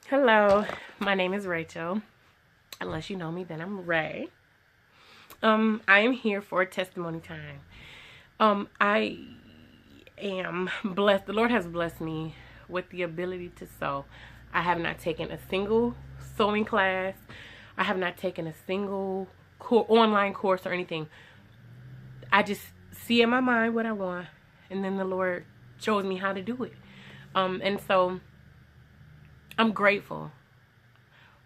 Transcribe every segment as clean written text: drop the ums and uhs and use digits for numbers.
Hello, my name is Rachel. Unless you know me, then I'm Ray. I am here for testimony time. I am blessed. The Lord has blessed me with the ability to sew. I have not taken a single sewing class. I have not taken a single online course or anything. I just see in my mind what I want, and then the Lord shows me how to do it. And so I'm grateful,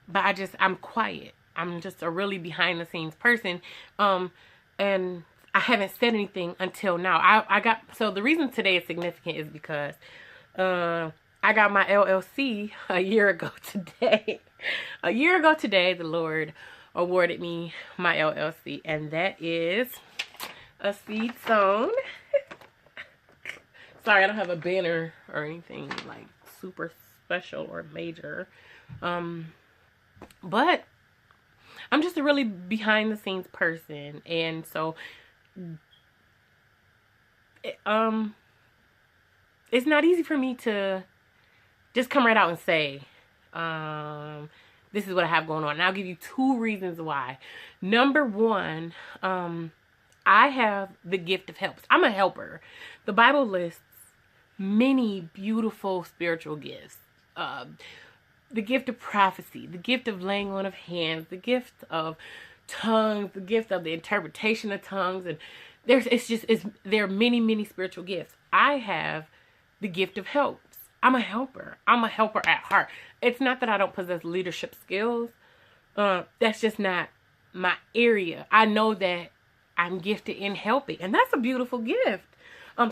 but I'm quiet. I'm just a really behind the scenes person. And I haven't said anything until now. So the reason today is significant is because, I got my L.L.C. a year ago today. A year ago today, the Lord awarded me my L.L.C. and that is a seed sown. Sorry, I don't have a banner or anything like super special or major. But I'm just a really behind the scenes person, and so it's not easy for me to just come right out and say, this is what I have going on. And I'll give you two reasons why. Number one, I have the gift of helps. I'm a helper. The Bible lists many beautiful spiritual gifts. The gift of prophecy, the gift of laying on of hands, the gift of tongues, the gift of the interpretation of tongues, and there are many spiritual gifts. I have the gift of helps. I'm a helper. I'm a helper at heart. It's not that I don't possess leadership skills. That's just not my area. I know that I'm gifted in helping, and that's a beautiful gift.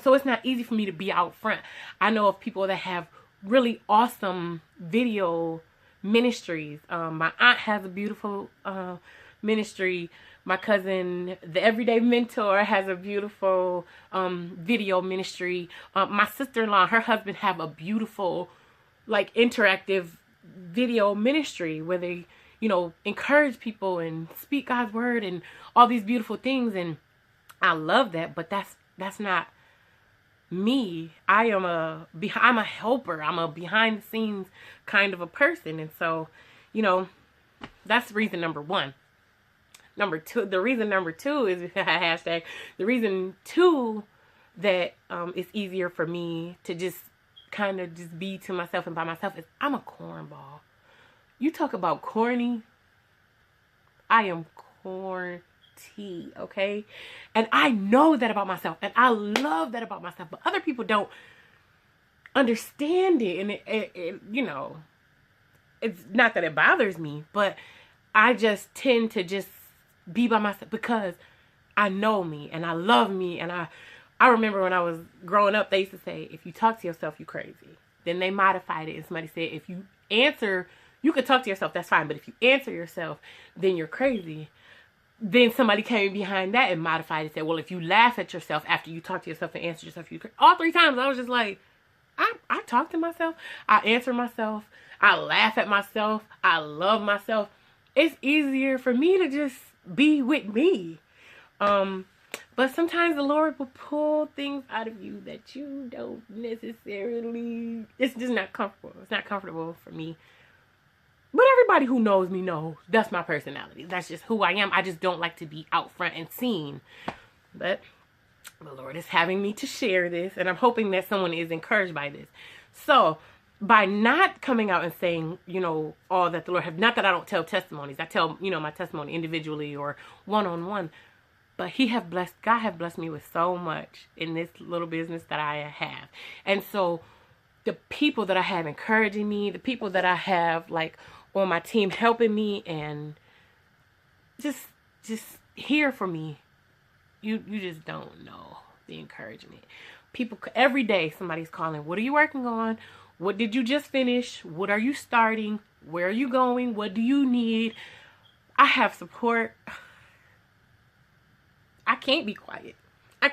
So it's not easy for me to be out front. I know of people that have really awesome video ministries. My aunt has a beautiful ministry. My cousin, the Everyday Mentor, has a beautiful video ministry. My sister-in-law and her husband have a beautiful, like, interactive video ministry where they, encourage people and speak God's word and all these beautiful things. And I love that, but that's not me. I'm a helper. I'm a behind the scenes kind of a person. And so, that's reason number one. The reason number two is hashtag. The reason two that it's easier for me to just kind of just be to myself and by myself is I'm a cornball. You talk about corny. I am corny. Okay, and I know that about myself, and I love that about myself, but other people don't understand it, and it's not that it bothers me, but I just tend to just be by myself because I know me and I love me. And I remember when I was growing up, they used to say, if you talk to yourself, you crazy. Then they modified it, and somebody said, if you answer, you can talk to yourself, that's fine, but if you answer yourself, then you're crazy. Then somebody came behind that and modified it and said, well, if you laugh at yourself after you talk to yourself and answer yourself, all three times I was just like, I talk to myself, I answer myself, I laugh at myself, I love myself. It's easier for me to just be with me. But sometimes the Lord will pull things out of you that you don't necessarily, it's just not comfortable. It's not comfortable for me. But everybody who knows me knows that's my personality. That's just who I am. I just don't like to be out front and seen. But the Lord is having me to share this, and I'm hoping that someone is encouraged by this. So by not coming out and saying, all that the Lord have, not that I don't tell testimonies. I tell, my testimony individually or one-on-one. But God have blessed me with so much in this little business that I have. And so the people that I have encouraging me, the people that I have like on my team helping me and just here for me, you just don't know the encouragement. People every day, somebody's calling, what are you working on? What did you just finish? What are you starting? Where are you going? What do you need? I have support. I can't be quiet. I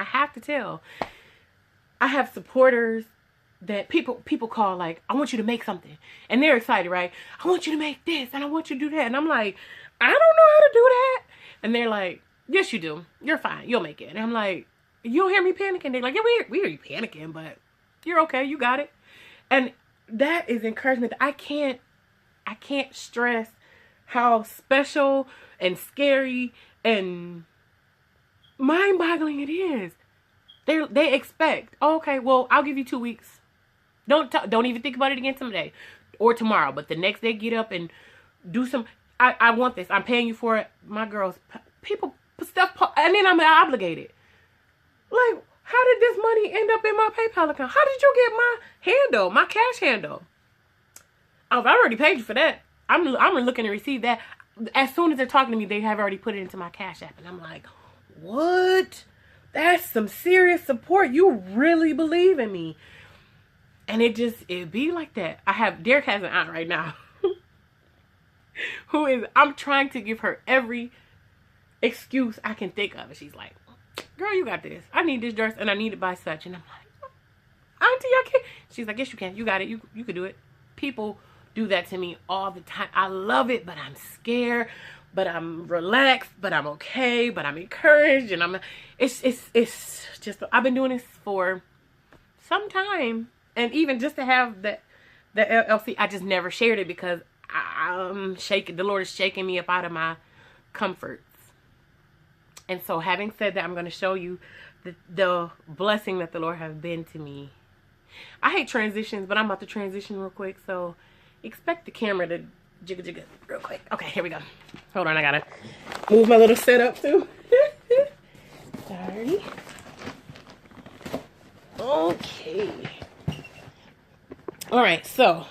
have to tell. I have supporters that people call, like, I want you to make something. And they're excited, right? I want you to make this and I want you to do that. And I'm like, I don't know how to do that. And they're like, yes, you do. You're fine. You'll make it. And I'm like, you don't hear me panicking? They're like, yeah, we hear you panicking, but you're okay. You got it. And that is encouragement. I can't stress how special and scary and mind-boggling it is. They expect, oh, okay, well, I'll give you 2 weeks. Don't even think about it again someday or tomorrow. But the next day, get up and do some. I want this. I'm paying you for it. My girls, people put stuff, and then I'm obligated. Like, how did this money end up in my PayPal account? How did you get my handle, my cash handle? I've already paid you for that. I'm looking to receive that. As soon as they're talking to me, they have already put it into my Cash App. And I'm like, what? That's some serious support. You really believe in me. And it be like that. Derek has an aunt right now. I'm trying to give her every excuse I can think of. And she's like, girl, you got this. I need this dress and I need it by such. And I'm like, auntie, I can't. She's like, yes, you can. You got it. You can do it. People do that to me all the time. I love it, but I'm scared, but I'm relaxed, but I'm okay, but I'm encouraged, and it's just, I've been doing this for some time, and even just to have the L.L.C, I just never shared it because I'm shaking. The Lord is shaking me up out of my comforts. And so, having said that, I'm going to show you the blessing that the Lord has been to me. I hate transitions, but I'm about to transition real quick, so expect the camera to jigga real quick. Okay, here we go. Hold on, I gotta move my little setup too. Sorry. Okay. Alright, so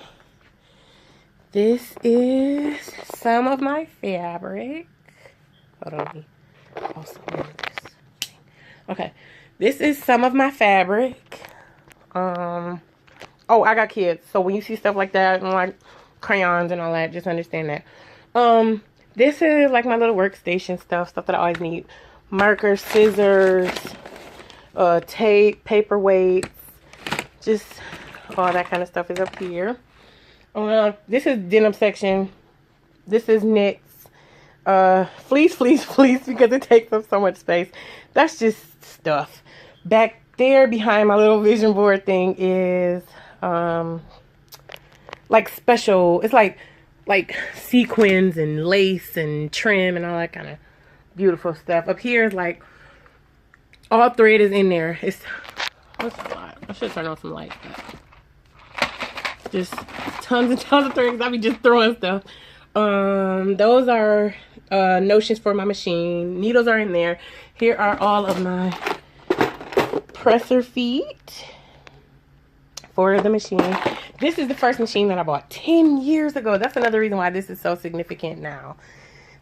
this is some of my fabric. Hold on. Also, okay, this is some of my fabric. Oh, I got kids, so when you see stuff like that and like crayons and all that, just understand that. This is like my little workstation stuff that I always need. Markers, scissors, tape, paperweights, just all that kind of stuff is up here. This is denim section. This is knits. Fleece, because it takes up so much space. That's just stuff. Back there behind my little vision board thing is like special, it's like sequins and lace and trim and all that kind of beautiful stuff. Up here is like all thread is in there. It's a lot. I should turn on some lights. Just tons and tons of threads. I be just throwing stuff. Those are notions for my machine. Needles are in there. Here are all of my presser feet for the machine. This is the first machine that I bought 10 years ago. That's another reason why this is so significant now.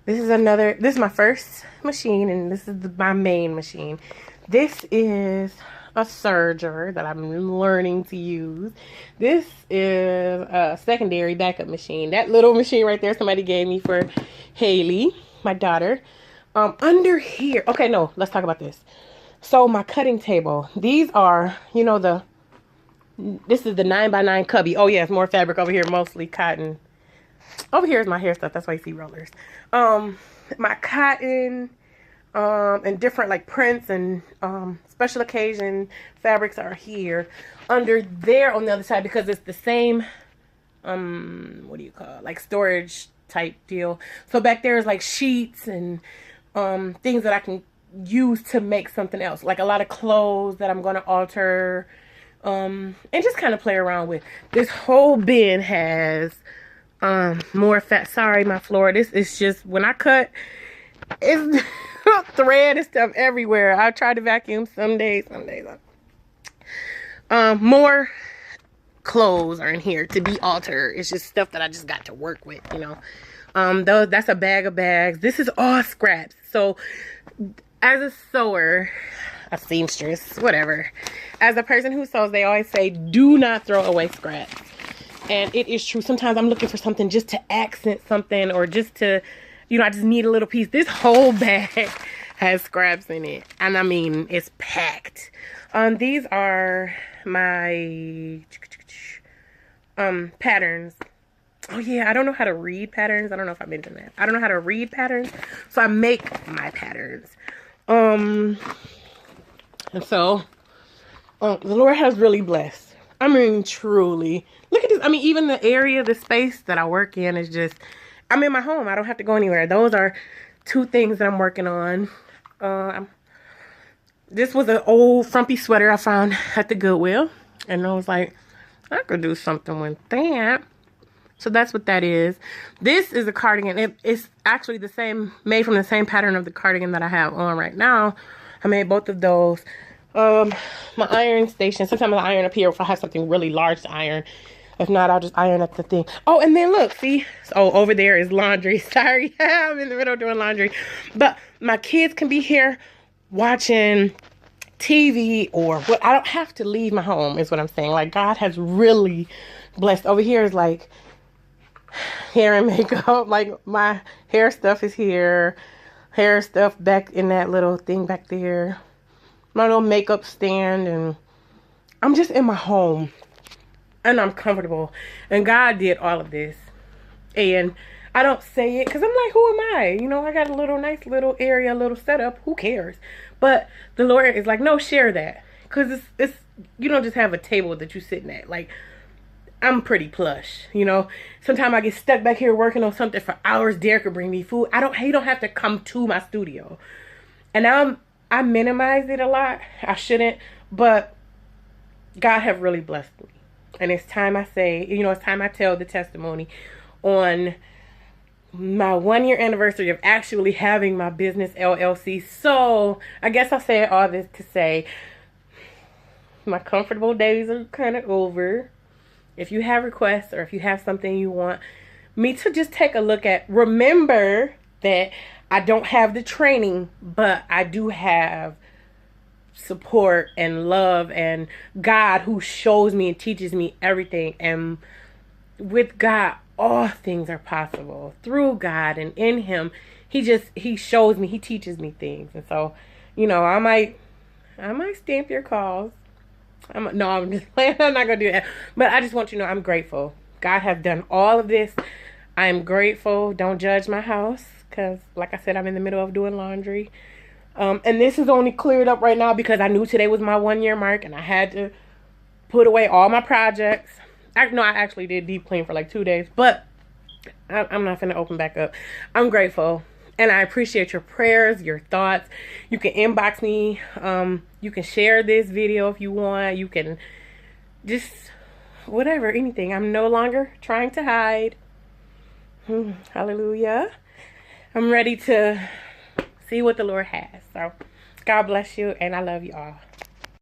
This is my first machine, and this is my main machine. This is a serger that I'm learning to use. This is a secondary backup machine. That little machine right there somebody gave me for Haley, my daughter. Under here, okay, no, let's talk about this. So my cutting table, these are, you know, this is the 9x9 cubby. Oh yeah, it's more fabric over here, mostly cotton. Over here is my hair stuff. That's why you see rollers. My cotton, and different like prints and special occasion fabrics are here. Under there on the other side, because it's the same, what do you call it? Like storage type deal. So back there is like sheets and things that I can use to make something else. Like a lot of clothes that I'm going to alter. And just kind of play around with. This whole bin has more fat. Sorry, my floor. This is just, when I cut, it's thread and stuff everywhere. I try to vacuum some days. More clothes are in here to be altered. It's just stuff that I just got to work with, you know. That's a bag of bags. This is all scraps. So as a sewer, a seamstress, whatever, as a person who sews, they always say do not throw away scraps. And it is true. Sometimes I'm looking for something just to accent something, or just to, you know, I just need a little piece. This whole bag has scraps in it, and I mean, it's packed. These are my patterns. Oh yeah, I don't know how to read patterns. I don't know if I mentioned that. I don't know how to read patterns, so I make my patterns. And so the Lord has really blessed. I mean, truly. Look at this. I mean, even the area, the space that I work in is just, I'm in my home. I don't have to go anywhere. Those are two things that I'm working on. This was an old frumpy sweater I found at the Goodwill. And I was like, I could do something with that. So that's what that is. This is a cardigan. It's actually the same, made from the same pattern of the cardigan that I have on right now. I made both of those. My iron station, sometimes I iron up here if I have something really large to iron. If not, I'll just iron up the thing. Oh, and then look, see? Oh, over there is laundry. Sorry, I'm in the middle of doing laundry. But my kids can be here watching TV or what. I don't have to leave my home is what I'm saying. Like, God has really blessed. Over here is like hair and makeup. Like, my hair stuff is here. Hair stuff back in that little thing back there. My little makeup stand, and I'm just in my home and I'm comfortable, and God did all of this. And I don't say it because I'm like, who am I? You know, I got a little nice little area, a little setup. Who cares? But the Lord is like, no, share that, because it's you don't just have a table that you're sitting at. Like, I'm pretty plush, you know. Sometimes I get stuck back here working on something for hours. Derek could bring me food. He don't have to come to my studio. And I minimize it a lot. I shouldn't, but God have really blessed me. And it's time I say, you know, it's time I tell the testimony on my 1-year anniversary of actually having my business L.L.C. So I guess I'll say all this to say my comfortable days are kind of over. If you have requests or if you have something you want me to just take a look at, remember that I don't have the training, but I do have support and love and God who shows me and teaches me everything. And with God, all things are possible. Through God and in Him, He shows me, He teaches me things. And so, you know, I might stamp your calls. No, I'm just playing. I'm not gonna do that. But I just want you to know I'm grateful. God has done all of this. I am grateful. Don't judge my house, because like I said, I'm in the middle of doing laundry. And this is only cleared up right now because I knew today was my 1-year mark and I had to put away all my projects. I actually did deep clean for like 2 days, but I'm not finna open back up. I'm grateful and I appreciate your prayers, your thoughts. You can inbox me. You can share this video if you want. You can just whatever, anything. I'm no longer trying to hide. Hallelujah. I'm ready to see what the Lord has. So God bless you, and I love you all.